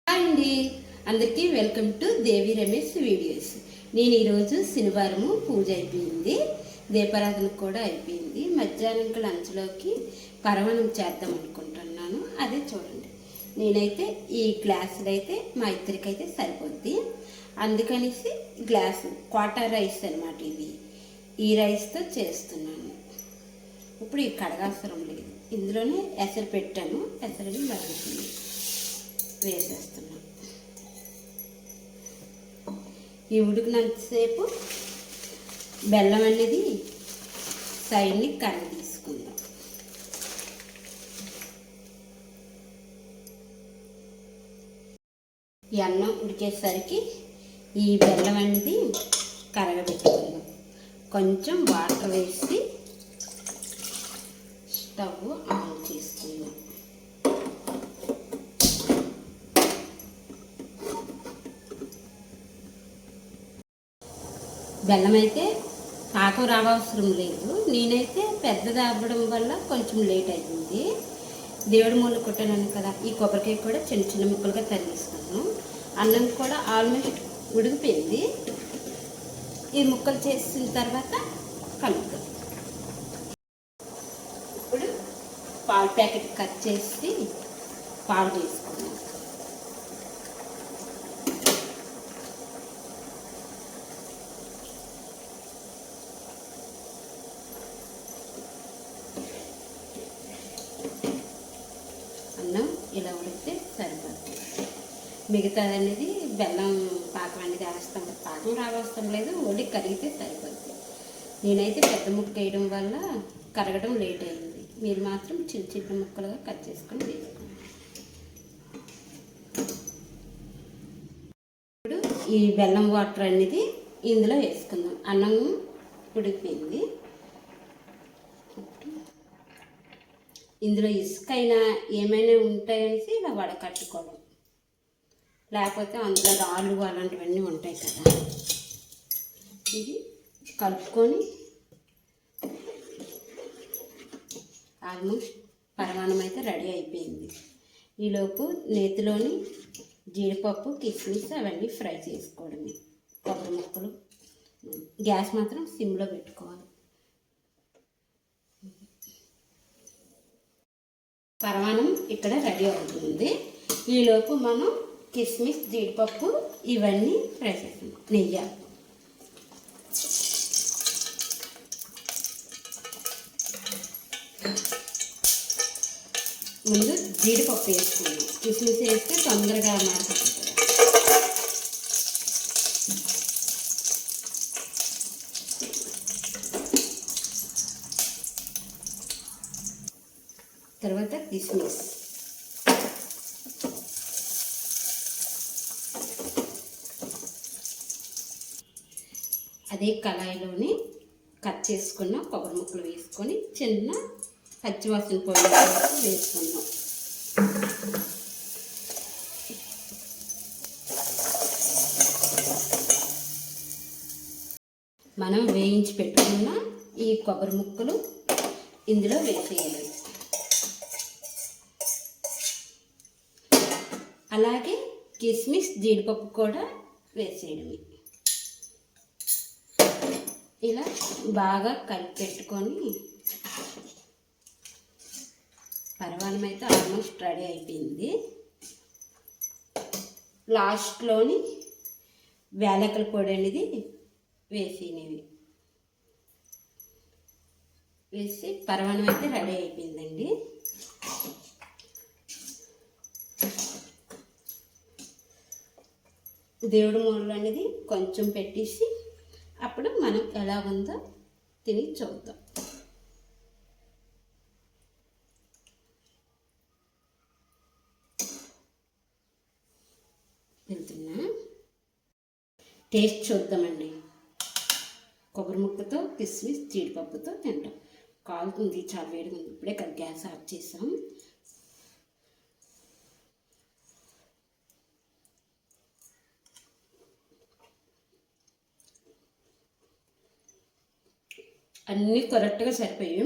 Hi అండి, అందరికీ welcome to Devi Ramesh videos. నేను ఈరోజు శనివారము పూజ అయిపోయింది, దీపారాధన కూడా అయిపోయింది. మధ్యాహ్నం లంచ్లోకి పరమాన్నం చేద్దాం అనుకుంటున్నాను. అదే చూడండి, నేనైతే ఈ గ్లాసులు అయితే మా ఇద్దరికైతే సరిపోద్ది. అందుకనేసి గ్లాసు క్వార్టర్ రైస్ అనమాట ఇది. ఈ రైస్తో చేస్తున్నాను. ఇప్పుడు ఈ కడగాల్సిన లేదు, ఇందులోనే ఎసరు పెట్టాను. ఎసరుని మరుగుతుంది, వేసేస్తున్నాను. ఈ ఉడికినంతసేపు బెల్లం అనేది సైడ్ని కర్ర తీసుకుందాం. ఈ అన్నం ఉడికేసరికి ఈ బెల్లం అనేది కరగబెట్టుకుందాం. కొంచెం వాటర్ వేసి స్టవ్ ఆన్ చేసుకుందాం. బెల్లం అయితే పాకం రావసరం లేదు. నేనైతే పెద్దది అవ్వడం వల్ల కొంచెం లేట్ అయింది. దేవుడి మూల కొట్టాను కదా, ఈ కొబ్బరికాయ కూడా చిన్న చిన్న ముక్కలుగా తరిగిస్తాను. అన్నం కూడా ఆల్మోస్ట్ ఉడికిపోయింది. ఈ ముక్కలు చేసిన తర్వాత కలుపుతాం. ఇప్పుడు పాలు ప్యాకెట్ కట్ చేసి పాలు వేసుకున్నాం. అన్నం ఇలా ఉడికితే సరిపోతుంది. మిగతాది అనేది బెల్లం పాకం అనేది వేస్తాం. పాకం రావస్తాం లేదు, ఓడి కరిగితే సరిపోతుంది. నేనైతే పెద్ద ముక్క వేయడం వల్ల కరగడం లేట్ అయింది. మీరు మాత్రం చిన్న చిన్న ముక్కలుగా కట్ చేసుకొని వేసుకోండి. ఇప్పుడు ఈ బెల్లం వాటర్ అనేది ఇందులో వేసుకుందాం. అన్నం ఉడికిపోయింది. ఇందులో ఇసుకైనా ఏమైనా ఉంటాయనేసి ఇలా వడకట్టుకోవడం, లేకపోతే అందులో రాళ్ళు అలాంటివన్నీ ఉంటాయి కదా. ఇది కలుపుకొని ఆల్మోస్ట్ పరమాన్నం అయితే రెడీ అయిపోయింది. ఈలోపు నేతిలోని జీడిపప్పు, కిస్మిస్ అవన్నీ ఫ్రై చేసుకోవడమే. కొబ్బరి ముక్కలు, గ్యాస్ మాత్రం సిమ్లో పెట్టుకోవాలి. పరమాన్నం ఇక్కడ రెడీ అవుతుంది. ఈలోపు మనం కిస్మిస్, జీడిపప్పు ఇవన్నీ ఫ్రై చేస్తాం. నెయ్యి ముందు జీడిపప్పు వేసుకున్నాం. కిస్మిస్ వేస్తే తొందరగా మారిపోతుంది. తర్వాత కిస్మిస్, అదే కళాయిలోని కట్ చేసుకున్న కొబ్బరి ముక్కలు వేసుకొని చిన్న పచ్చివాసన పొడి వేసుకున్నాం. మనం వేయించి పెట్టుకున్న ఈ కొబ్బరి ముక్కలు ఇందులో వేసేయాలి. అలాగే కిస్మిస్, జీడిపప్పు కూడా వేసేయడమే. ఇలా బాగా కలిపి పెట్టుకొని పరమాన్నం అయితే ఆల్మోస్ట్ రెడీ అయిపోయింది. లాస్ట్లోని యాలకుల పొడి అనేది వేసినవి వేసి పరమాన్నం అయితే రెడీ అయిపోయిందండి. దేవుడి మూలలో అనేది కొంచెం పెట్టేసి అప్పుడు మనం ఎలా ఉందో తిని చూద్దాం. వెళ్తున్నా, టేస్ట్ చూద్దామండి. కొబ్బరి ముక్కతో, కిస్మిస్, జీడిపప్పుతో తింటాం. కాలుతుంది, చాలా వేడిగా ఉంది. ఇప్పుడే కదా గ్యాస్ ఆఫ్ చేసాం. అన్నీ కరెక్ట్గా సరిపోయాయి.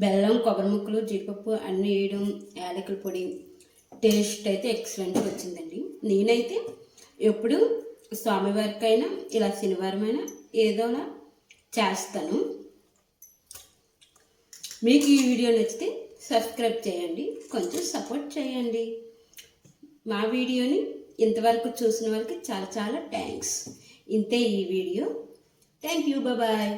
బెల్లం, కొబ్బరి ముక్కలు, జీడిపప్పు అన్నీ వేయడం, యాలకుల పొడి, టేస్ట్ అయితే ఎక్సలెంట్గా వచ్చిందండి. నేనైతే ఎప్పుడు స్వామివారికైనా ఇలా శనివారమైనా ఏదోలా చేస్తాను. మీకు ఈ వీడియో నచ్చితే సబ్స్క్రైబ్ చేయండి, కొంచెం సపోర్ట్ చేయండి. మా వీడియోని ఇంతవరకు చూసిన వాళ్ళకి చాలా చాలా థ్యాంక్స్. ఇంతే ఈ వీడియో. Thank you, bye.